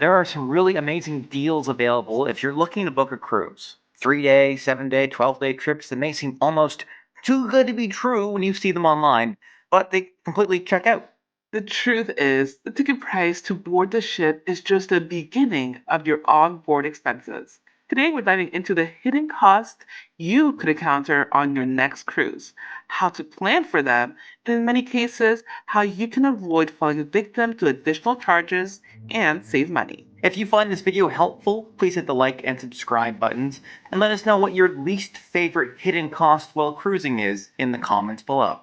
There are some really amazing deals available if you're looking to book a cruise. 3 day, 7 day, 12-day trips that may seem almost too good to be true when you see them online, but they completely check out. The truth is, the ticket price to board the ship is just the beginning of your onboard expenses. Today, we're diving into the hidden costs you could encounter on your next cruise, how to plan for them, and in many cases, how you can avoid falling victim to additional charges and save money. If you find this video helpful, please hit the like and subscribe buttons, and let us know what your least favorite hidden cost while cruising is in the comments below.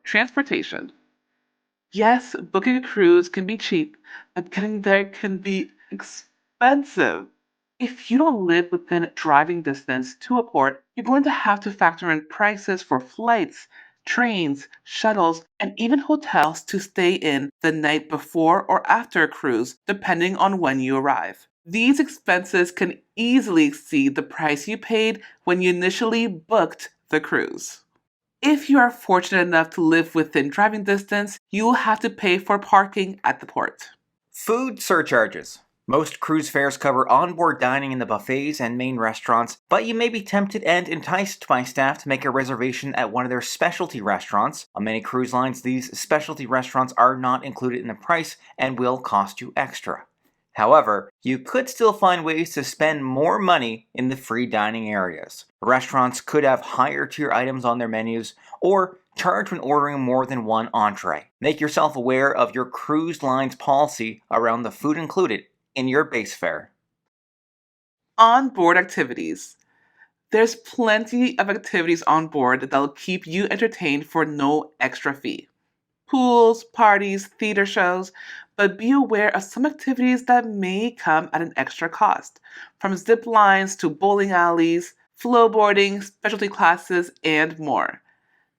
Transportation. Yes, booking a cruise can be cheap, but getting there can be expensive. If you don't live within driving distance to a port, you're going to have to factor in prices for flights, trains, shuttles, and even hotels to stay in the night before or after a cruise, depending on when you arrive. These expenses can easily exceed the price you paid when you initially booked the cruise. If you are fortunate enough to live within driving distance, you will have to pay for parking at the port. Food surcharges. Most cruise fares cover onboard dining in the buffets and main restaurants, but you may be tempted and enticed by staff to make a reservation at one of their specialty restaurants. On many cruise lines, these specialty restaurants are not included in the price and will cost you extra. However, you could still find ways to spend more money in the free dining areas. Restaurants could have higher tier items on their menus or charge when ordering more than one entree. Make yourself aware of your cruise line's policy around the food included in your base fare. Onboard activities. There's plenty of activities on board that'll keep you entertained for no extra fee. Pools, parties, theater shows, but be aware of some activities that may come at an extra cost, from zip lines to bowling alleys, flowboarding, specialty classes, and more.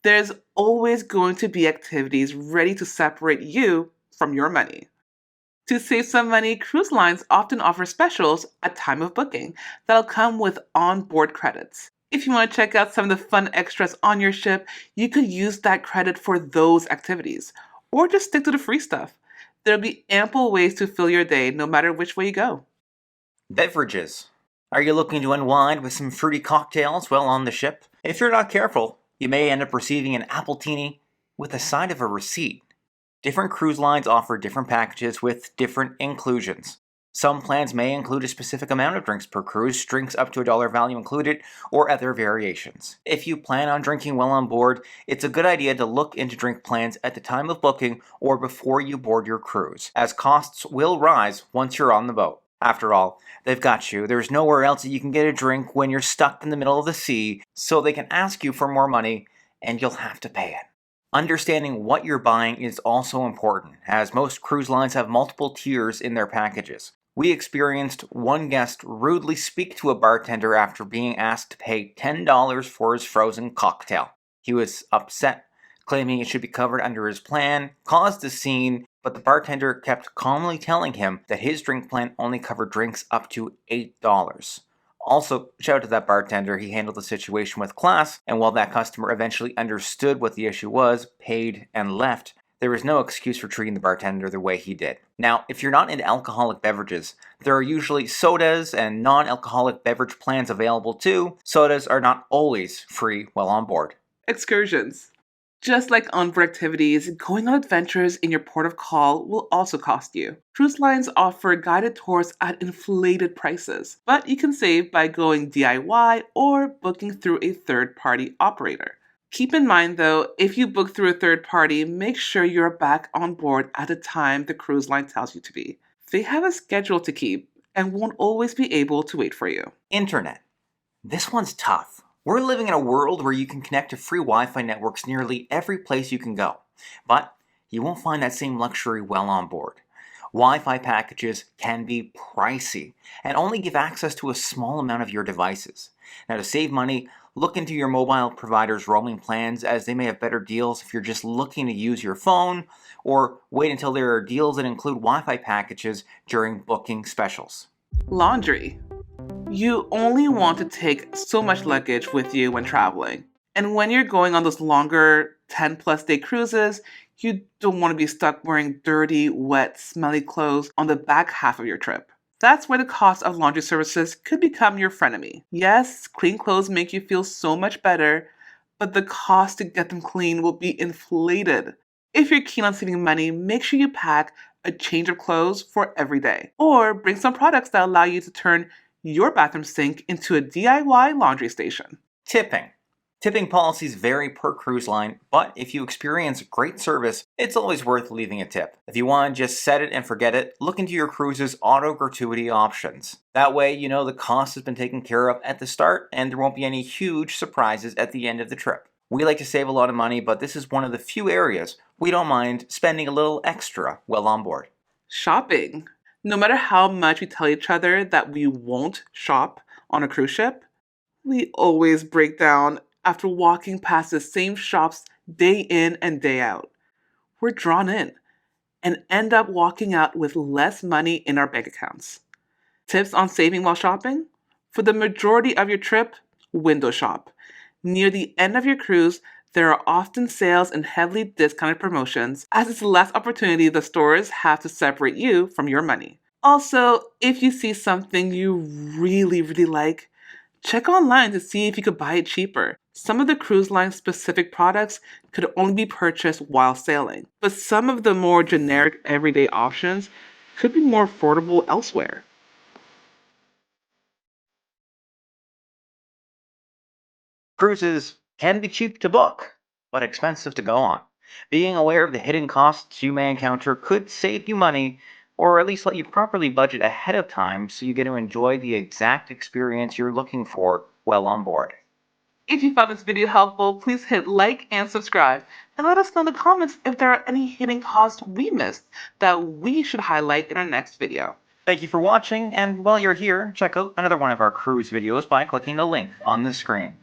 There's always going to be activities ready to separate you from your money. To save some money, cruise lines often offer specials at time of booking that'll come with onboard credits. If you want to check out some of the fun extras on your ship, you could use that credit for those activities, or just stick to the free stuff. There'll be ample ways to fill your day no matter which way you go. Beverages. Are you looking to unwind with some fruity cocktails while on the ship? If you're not careful, you may end up receiving an appletini with a side of a receipt. Different cruise lines offer different packages with different inclusions. Some plans may include a specific amount of drinks per cruise, drinks up to $1 value included, or other variations. If you plan on drinking while on board, it's a good idea to look into drink plans at the time of booking or before you board your cruise, as costs will rise once you're on the boat. After all, they've got you. There's nowhere else that you can get a drink when you're stuck in the middle of the sea, so they can ask you for more money, and you'll have to pay it. Understanding what you're buying is also important, as most cruise lines have multiple tiers in their packages. We experienced one guest rudely speak to a bartender after being asked to pay $10 for his frozen cocktail. He was upset, claiming it should be covered under his plan, caused a scene, but the bartender kept calmly telling him that his drink plan only covered drinks up to $8. Also, shout out to that bartender, he handled the situation with class, and while that customer eventually understood what the issue was, paid, and left, there was no excuse for treating the bartender the way he did. Now, if you're not into alcoholic beverages, there are usually sodas and non-alcoholic beverage plans available too. Sodas are not always free while on board. Excursions. Just like onboard activities, going on adventures in your port of call will also cost you. Cruise lines offer guided tours at inflated prices, but you can save by going DIY or booking through a third-party operator. Keep in mind though, if you book through a third party, make sure you're back on board at the time the cruise line tells you to be. They have a schedule to keep and won't always be able to wait for you. Internet. This one's tough. We're living in a world where you can connect to free Wi-Fi networks nearly every place you can go, but you won't find that same luxury while on board. Wi-Fi packages can be pricey and only give access to a small amount of your devices. Now, to save money, look into your mobile provider's roaming plans, as they may have better deals if you're just looking to use your phone, or wait until there are deals that include Wi-Fi packages during booking specials. Laundry. You only want to take so much luggage with you when traveling. And when you're going on those longer 10+ day cruises, you don't want to be stuck wearing dirty, wet, smelly clothes on the back half of your trip. That's where the cost of laundry services could become your frenemy. Yes, clean clothes make you feel so much better, but the cost to get them clean will be inflated. If you're keen on saving money, make sure you pack a change of clothes for every day. Or bring some products that allow you to turn your bathroom sink into a DIY laundry station. Tipping. Tipping policies vary per cruise line, but if you experience great service, it's always worth leaving a tip. If you want to just set it and forget it, look into your cruise's auto gratuity options. That way, you know the cost has been taken care of at the start and there won't be any huge surprises at the end of the trip. We like to save a lot of money, but this is one of the few areas we don't mind spending a little extra while on board. Shopping. No matter how much we tell each other that we won't shop on a cruise ship, we always break down after walking past the same shops day in and day out. We're drawn in and end up walking out with less money in our bank accounts. Tips on saving while shopping? For the majority of your trip, window shop. Near the end of your cruise, there are often sales and heavily discounted promotions, as it's less opportunity the stores have to separate you from your money. Also, if you see something you really like, check online to see if you could buy it cheaper. Some of the cruise line specific products could only be purchased while sailing, but some of the more generic everyday options could be more affordable elsewhere. Cruises can be cheap to book, but expensive to go on. Being aware of the hidden costs you may encounter could save you money, or at least let you properly budget ahead of time so you get to enjoy the exact experience you're looking for while on board. If you found this video helpful, please hit like and subscribe, and let us know in the comments if there are any hidden costs we missed that we should highlight in our next video. Thank you for watching, and while you're here, check out another one of our cruise videos by clicking the link on the screen.